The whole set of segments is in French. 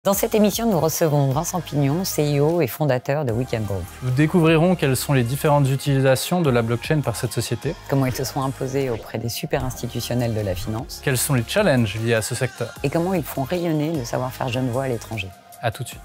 Dans cette émission, nous recevons Vincent Pignon, CEO et fondateur de Weekend Group. Nous découvrirons quelles sont les différentes utilisations de la blockchain par cette société. Comment ils se sont imposés auprès des super institutionnels de la finance. Quels sont les challenges liés à ce secteur. Et comment ils font rayonner le savoir-faire genevois à l'étranger. À tout de suite.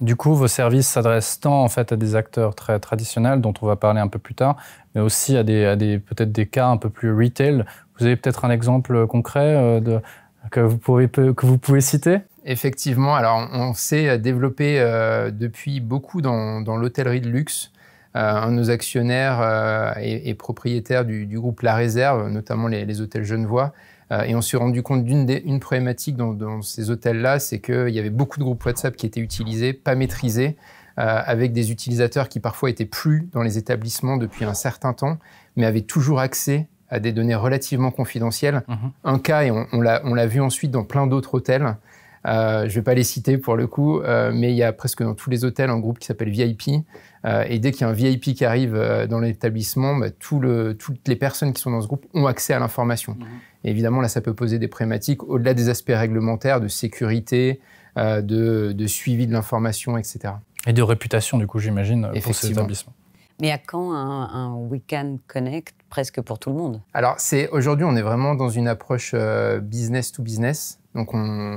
Du coup, vos services s'adressent tant en fait à des acteurs très traditionnels, dont on va parler un peu plus tard, mais aussi à peut-être des cas un peu plus retail. Vous avez peut-être un exemple concret que vous pouvez citer? Effectivement, alors on s'est développé depuis beaucoup dans l'hôtellerie de luxe. Un de nos actionnaires est propriétaire du groupe La Réserve, notamment les hôtels genevois. Et on s'est rendu compte d'une problématique dans ces hôtels-là, c'est qu'il y avait beaucoup de groupes WhatsApp qui étaient utilisés, pas maîtrisés, avec des utilisateurs qui parfois étaient plus dans les établissements depuis un certain temps, mais avaient toujours accès à des données relativement confidentielles. Un cas, et on l'a vu ensuite dans plein d'autres hôtels, je ne vais pas les citer pour le coup, mais il y a presque dans tous les hôtels un groupe qui s'appelle VIP. Et dès qu'il y a un VIP qui arrive dans l'établissement, toutes les personnes qui sont dans ce groupe ont accès à l'information. Et évidemment, là, ça peut poser des problématiques au-delà des aspects réglementaires, de sécurité, de suivi de l'information, etc. Et de réputation, du coup, j'imagine, pour ces établissements. Mais à quand un Weekend Connect presque pour tout le monde? Alors, aujourd'hui, on est vraiment dans une approche business to business. Donc,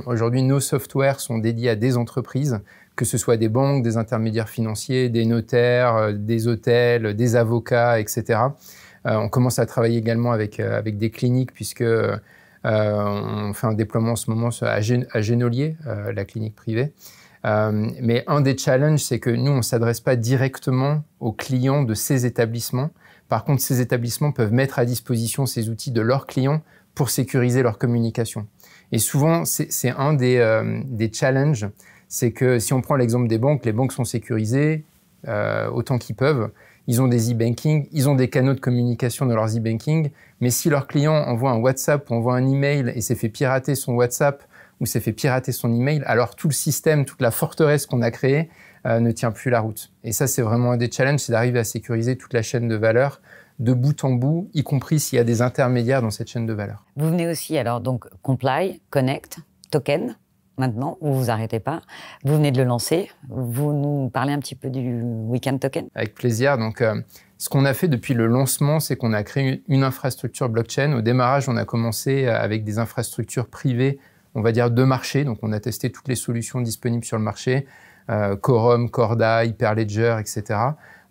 aujourd'hui, nos softwares sont dédiés à des entreprises, que ce soit des banques, des intermédiaires financiers, des notaires, des hôtels, des avocats, etc. On commence à travailler également avec des cliniques, puisque on fait un déploiement en ce moment à Genolier, la clinique privée. Mais un des challenges, c'est que nous, on ne s'adresse pas directement aux clients de ces établissements. Par contre, ces établissements peuvent mettre à disposition ces outils de leurs clients pour sécuriser leur communication. Et souvent, c'est un des challenges, c'est que si on prend l'exemple des banques, les banques sont sécurisées autant qu'ils peuvent. Ils ont des e-banking, ils ont des canaux de communication dans leurs e-banking, mais si leur client envoie un WhatsApp ou envoie un email et s'est fait pirater son WhatsApp ou s'est fait pirater son email, alors tout le système, toute la forteresse qu'on a créée ne tient plus la route. Et ça, c'est vraiment un des challenges, c'est d'arriver à sécuriser toute la chaîne de valeur de bout en bout, y compris s'il y a des intermédiaires dans cette chaîne de valeur. Vous venez aussi, alors, donc, Comply, Connect, Token. Maintenant, vous vous arrêtez pas. Vous venez de le lancer. Vous nous parlez un petit peu du Weekend Token? Avec plaisir. Donc, ce qu'on a fait depuis le lancement, c'est qu'on a créé une infrastructure blockchain. Au démarrage, on a commencé avec des infrastructures privées, on va dire de marché. Donc, on a testé toutes les solutions disponibles sur le marché, Quorum, Corda, Hyperledger, etc.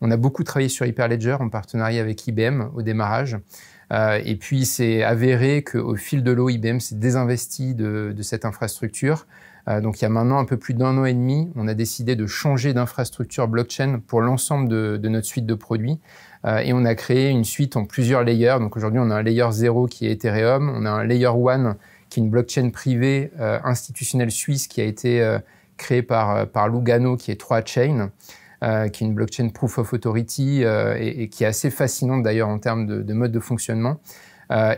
On a beaucoup travaillé sur Hyperledger en partenariat avec IBM au démarrage. Et puis, c'est avéré qu'au fil de l'eau, IBM s'est désinvesti de cette infrastructure. Donc, il y a maintenant un peu plus d'1 an et demi, on a décidé de changer d'infrastructure blockchain pour l'ensemble de notre suite de produits. Et on a créé une suite en plusieurs layers. Donc, aujourd'hui, on a un layer 0 qui est Ethereum. On a un layer 1 qui est une blockchain privée institutionnelle suisse qui a été créée par Lugano, qui est 3Chain. Qui est une blockchain Proof of Authority et qui est assez fascinante d'ailleurs en termes de mode de fonctionnement.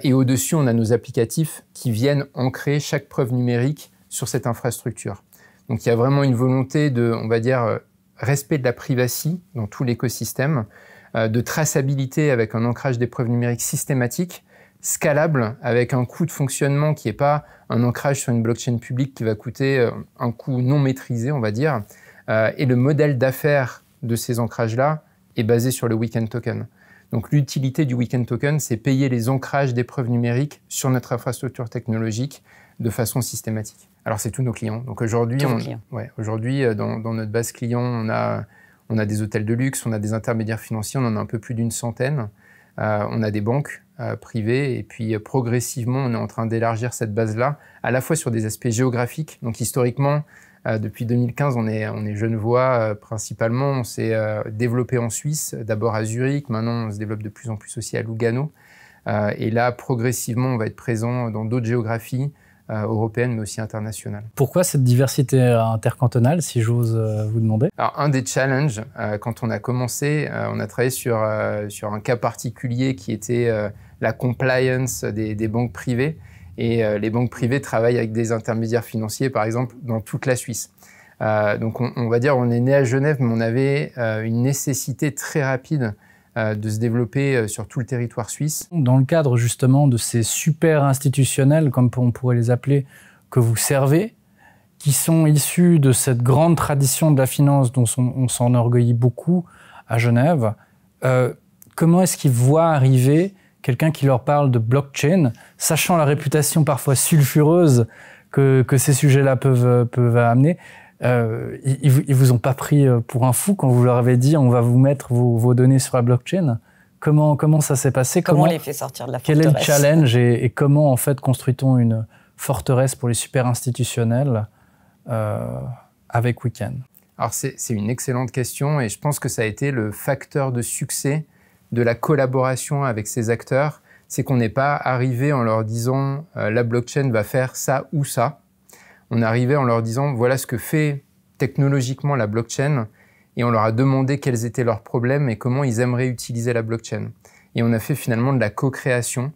Et au-dessus, on a nos applicatifs qui viennent ancrer chaque preuve numérique sur cette infrastructure. Donc il y a vraiment une volonté de, on va dire, respect de la privacy dans tout l'écosystème, de traçabilité avec un ancrage des preuves numériques systématique, scalable avec un coût de fonctionnement qui n'est pas un ancrage sur une blockchain publique qui va coûter un coût non maîtrisé, on va dire. Et le modèle d'affaires de ces ancrages-là est basé sur le Weekend Token. Donc l'utilité du Weekend Token, c'est payer les ancrages des preuves numériques sur notre infrastructure technologique de façon systématique. Alors c'est tous nos clients. Donc aujourd'hui, dans notre base client, on a des hôtels de luxe, on a des intermédiaires financiers, on en a un peu plus d'une centaine. On a des banques privées et puis progressivement, on est en train d'élargir cette base-là, à la fois sur des aspects géographiques. Donc historiquement, depuis 2015, on est genevois principalement. On s'est développé en Suisse, d'abord à Zurich. Maintenant, on se développe de plus en plus aussi à Lugano. Et là, progressivement, on va être présent dans d'autres géographies européennes, mais aussi internationales. Pourquoi cette diversité intercantonale, si j'ose vous demander? Alors, un des challenges, quand on a commencé, on a travaillé sur un cas particulier qui était la compliance des banques privées. Et les banques privées travaillent avec des intermédiaires financiers, par exemple, dans toute la Suisse. Donc, on va dire, on est né à Genève, mais on avait une nécessité très rapide de se développer sur tout le territoire suisse. Dans le cadre justement de ces super institutionnels, comme on pourrait les appeler, que vous servez, qui sont issus de cette grande tradition de la finance dont on s'enorgueillit beaucoup à Genève, comment est-ce qu'ils voient arriver quelqu'un qui leur parle de blockchain, sachant la réputation parfois sulfureuse que ces sujets-là peuvent amener? Ils vous ont pas pris pour un fou quand vous leur avez dit on va vous mettre vos données sur la blockchain? Comment ça s'est passé? Comment on les fait sortir de la forteresse? Quel est le challenge et comment en fait construit-on une forteresse pour les super institutionnels avec Weekend? Alors c'est une excellente question et je pense que ça a été le facteur de succès de la collaboration avec ces acteurs. C'est qu'on n'est pas arrivé en leur disant la blockchain va faire ça ou ça. On est arrivé en leur disant voilà ce que fait technologiquement la blockchain et on leur a demandé quels étaient leurs problèmes et comment ils aimeraient utiliser la blockchain. Et on a fait finalement de la co-création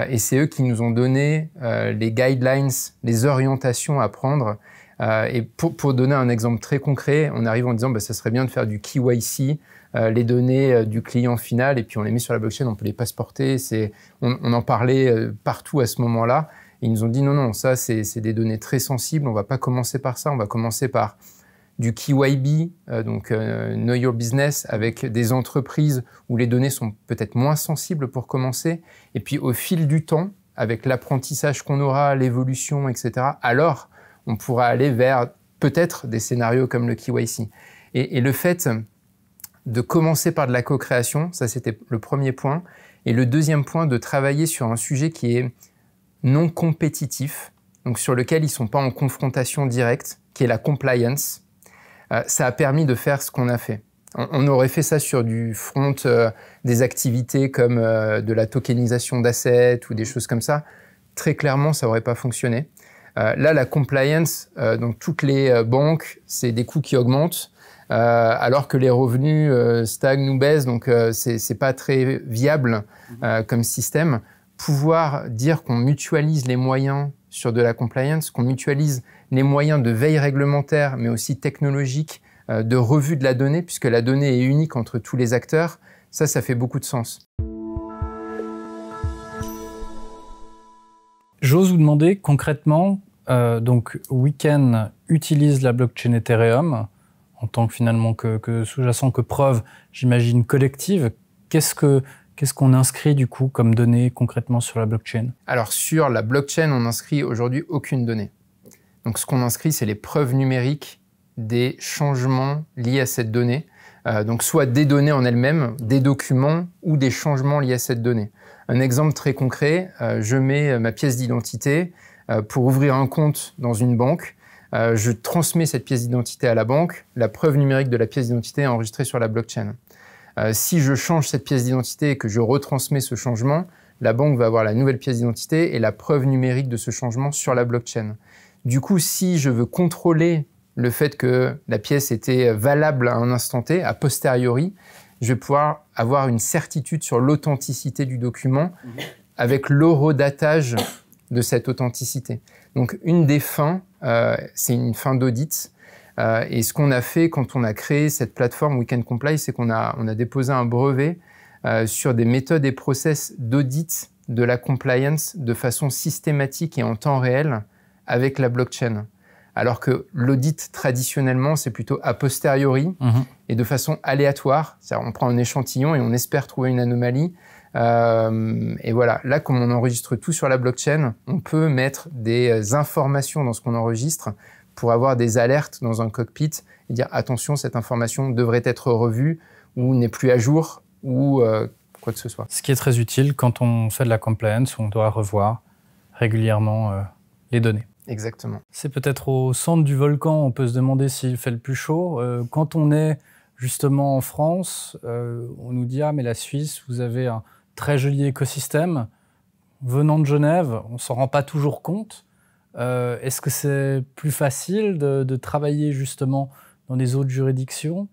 et c'est eux qui nous ont donné les guidelines, les orientations à prendre. Et pour donner un exemple très concret, on arrive en disant ça serait bien de faire du KYC, les données du client final et puis on les met sur la blockchain, on peut les passeporter. On en parlait partout à ce moment-là. Et ils nous ont dit non, ça c'est des données très sensibles, on va pas commencer par ça, on va commencer par du KYB, donc Know Your Business, avec des entreprises où les données sont peut-être moins sensibles pour commencer. Et puis au fil du temps, avec l'apprentissage qu'on aura, l'évolution, etc., alors on pourra aller vers peut-être des scénarios comme le KYC. Et le fait de commencer par de la co-création, ça c'était le premier point. Et le deuxième point, de travailler sur un sujet qui est non compétitif, donc sur lequel ils ne sont pas en confrontation directe, qui est la compliance. Ça a permis de faire ce qu'on a fait. On aurait fait ça sur du front des activités comme de la tokenisation d'assets ou des choses comme ça. Très clairement, ça n'aurait pas fonctionné. Là, la compliance, donc toutes les banques, c'est des coûts qui augmentent, alors que les revenus stagnent ou baissent, donc c'est pas très viable comme système. Pouvoir dire qu'on mutualise les moyens sur de la compliance, qu'on mutualise les moyens de veille réglementaire, mais aussi technologique, de revue de la donnée, puisque la donnée est unique entre tous les acteurs, ça fait beaucoup de sens. J'ose vous demander concrètement, donc Weekend utilise la blockchain Ethereum en tant que finalement que sous-jacent, que preuve, j'imagine, collective. Qu'est-ce qu'on inscrit du coup comme données concrètement sur la blockchain? Alors sur la blockchain, on n'inscrit aujourd'hui aucune donnée. Donc ce qu'on inscrit, c'est les preuves numériques des changements liés à cette donnée. Donc soit des données en elles-mêmes, des documents ou des changements liés à cette donnée. Un exemple très concret, je mets ma pièce d'identité pour ouvrir un compte dans une banque. Je transmets cette pièce d'identité à la banque. La preuve numérique de la pièce d'identité est enregistrée sur la blockchain. Si je change cette pièce d'identité et que je retransmets ce changement, la banque va avoir la nouvelle pièce d'identité et la preuve numérique de ce changement sur la blockchain. Du coup, si je veux contrôler le fait que la pièce était valable à un instant T, a posteriori, je vais pouvoir avoir une certitude sur l'authenticité du document avec l'horodatage de cette authenticité. Donc, une des fins, c'est une fin d'audit. Et ce qu'on a fait quand on a créé cette plateforme Weekend Comply, c'est qu'on a déposé un brevet sur des méthodes et process d'audit de la compliance de façon systématique et en temps réel avec la blockchain. Alors que l'audit, traditionnellement, c'est plutôt a posteriori et de façon aléatoire. C'est-à-dire on prend un échantillon et on espère trouver une anomalie. Et voilà, là, comme on enregistre tout sur la blockchain, on peut mettre des informations dans ce qu'on enregistre pour avoir des alertes dans un cockpit et dire attention, cette information devrait être revue ou n'est plus à jour ou quoi que ce soit. Ce qui est très utile quand on fait de la compliance, où on doit revoir régulièrement les données. Exactement. C'est peut-être au centre du volcan, on peut se demander s'il fait le plus chaud. Quand on est justement en France, on nous dit « Ah, mais la Suisse, vous avez un très joli écosystème. » Venant de Genève, on ne s'en rend pas toujours compte. Est-ce que c'est plus facile de travailler justement dans des autres juridictions?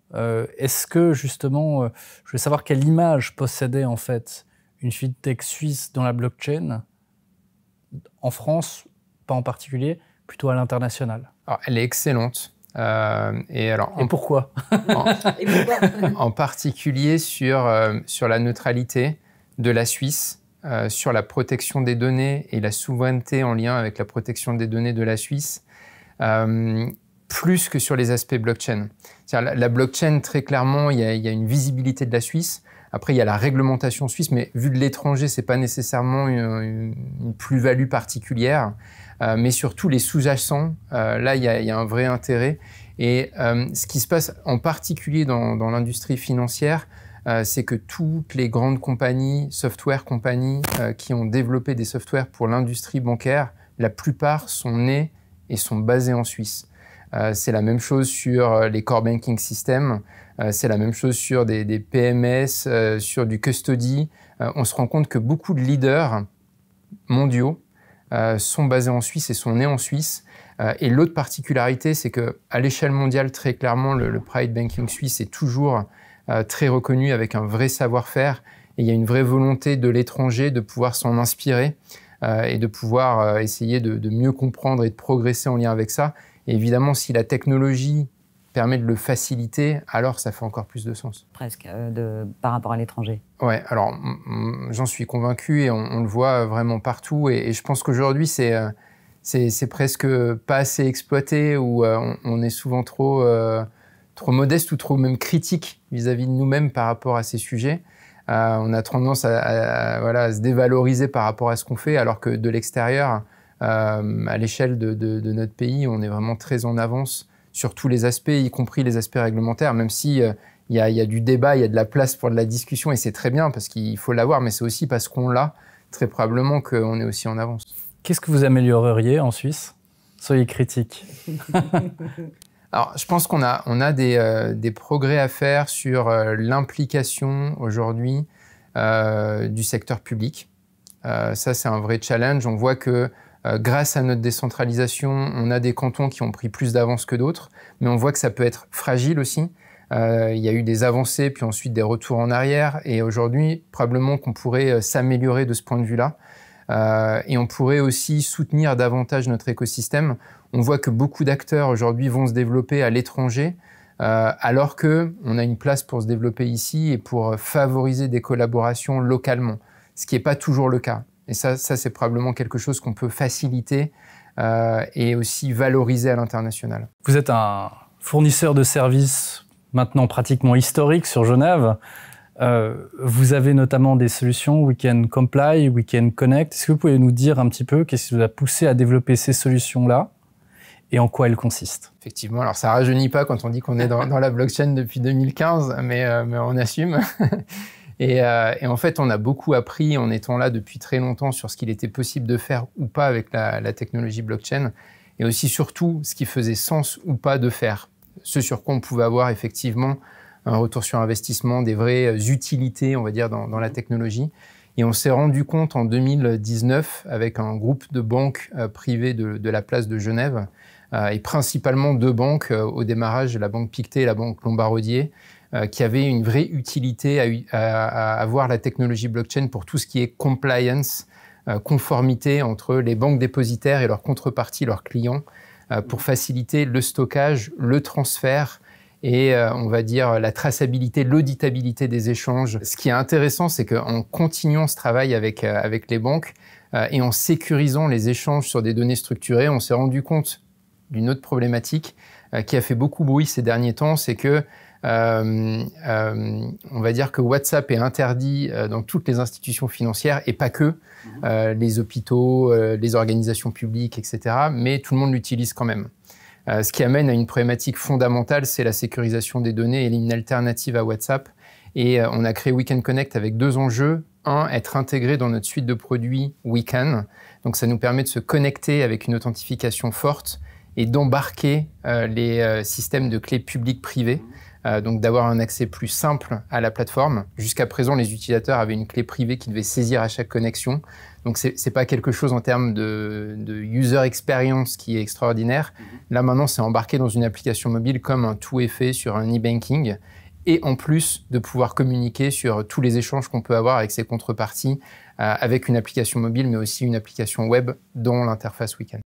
Est-ce que justement, je veux savoir quelle image possédait en fait une fintech suisse dans la blockchain en France, pas en particulier, plutôt à l'international? Alors, elle est excellente. Et pourquoi En particulier sur la neutralité de la Suisse, sur la protection des données et la souveraineté en lien avec la protection des données de la Suisse, plus que sur les aspects blockchain. La blockchain, très clairement, il y a une visibilité de la Suisse. Après, il y a la réglementation suisse, mais vu de l'étranger, c'est pas nécessairement une plus-value particulière. Mais surtout les sous-jacents, là, il y a un vrai intérêt. Et ce qui se passe en particulier dans l'industrie financière, c'est que toutes les grandes compagnies, software compagnies, qui ont développé des softwares pour l'industrie bancaire, la plupart sont nées et sont basées en Suisse. C'est la même chose sur les core banking systems, c'est la même chose sur des PMS, sur du custody. On se rend compte que beaucoup de leaders mondiaux sont basés en Suisse et sont nés en Suisse. Et l'autre particularité, c'est qu'à l'échelle mondiale, très clairement, le private banking suisse est toujours très reconnu avec un vrai savoir-faire. Et il y a une vraie volonté de l'étranger de pouvoir s'en inspirer et de pouvoir essayer de mieux comprendre et de progresser en lien avec ça. Et évidemment, si la technologie permet de le faciliter, alors ça fait encore plus de sens. Presque, par rapport à l'étranger. Ouais, alors j'en suis convaincu et on le voit vraiment partout. Et je pense qu'aujourd'hui, c'est presque pas assez exploité ou on est souvent trop modeste ou trop même critique vis-à-vis de nous-mêmes par rapport à ces sujets. On a tendance à se dévaloriser par rapport à ce qu'on fait, alors que de l'extérieur, à l'échelle de notre pays, on est vraiment très en avance sur tous les aspects, y compris les aspects réglementaires, même si il y a du débat, il y a de la place pour de la discussion, et c'est très bien parce qu'il faut l'avoir, mais c'est aussi parce qu'on l'a, très probablement qu'on est aussi en avance. Qu'est-ce que vous amélioreriez en Suisse? Soyez critique. Alors, je pense qu'on a des progrès à faire sur l'implication aujourd'hui du secteur public. Ça, c'est un vrai challenge. On voit que grâce à notre décentralisation, on a des cantons qui ont pris plus d'avance que d'autres, mais on voit que ça peut être fragile aussi. Il y a eu des avancées, puis ensuite des retours en arrière. Et aujourd'hui, probablement qu'on pourrait s'améliorer de ce point de vue-là. Et on pourrait aussi soutenir davantage notre écosystème. On voit que beaucoup d'acteurs aujourd'hui vont se développer à l'étranger, alors qu'on a une place pour se développer ici et pour favoriser des collaborations localement, ce qui n'est pas toujours le cas. Et ça c'est probablement quelque chose qu'on peut faciliter et aussi valoriser à l'international. Vous êtes un fournisseur de services maintenant pratiquement historique sur Genève. Vous avez notamment des solutions We Can Comply, We Can Connect. Est-ce que vous pouvez nous dire un petit peu qu'est-ce qui vous a poussé à développer ces solutions-là et en quoi elles consistent? Effectivement, alors ça ne rajeunit pas quand on dit qu'on est dans la blockchain depuis 2015, mais on assume. Et en fait, on a beaucoup appris en étant là depuis très longtemps sur ce qu'il était possible de faire ou pas avec la technologie blockchain, et aussi surtout ce qui faisait sens ou pas de faire. Ce sur quoi on pouvait avoir effectivement un retour sur investissement, des vraies utilités, on va dire, dans la technologie. Et on s'est rendu compte en 2019, avec un groupe de banques privées de la place de Genève, et principalement deux banques au démarrage, la banque Pictet et la banque Lombardier, qui avaient une vraie utilité à avoir la technologie blockchain pour tout ce qui est compliance, conformité entre les banques dépositaires et leurs contreparties, leurs clients, pour faciliter le stockage, le transfert, et on va dire la traçabilité, l'auditabilité des échanges. Ce qui est intéressant, c'est qu'en continuant ce travail avec les banques et en sécurisant les échanges sur des données structurées, on s'est rendu compte d'une autre problématique qui a fait beaucoup bruit ces derniers temps, c'est que on va dire que WhatsApp est interdit dans toutes les institutions financières et pas que, les hôpitaux, les organisations publiques, etc. Mais tout le monde l'utilise quand même. Ce qui amène à une problématique fondamentale, c'est la sécurisation des données et une alternative à WhatsApp. Et on a créé We Can Connect avec deux enjeux. Un, être intégré dans notre suite de produits We Can. Donc ça nous permet de se connecter avec une authentification forte et d'embarquer les systèmes de clés publiques-privées. Donc d'avoir un accès plus simple à la plateforme. Jusqu'à présent, les utilisateurs avaient une clé privée qu'ils devaient saisir à chaque connexion. Donc c'est pas quelque chose en termes de user experience qui est extraordinaire. Là maintenant, c'est embarqué dans une application mobile comme un tout est fait sur un e-banking. Et en plus de pouvoir communiquer sur tous les échanges qu'on peut avoir avec ses contreparties avec une application mobile, mais aussi une application web dans l'interface We Can.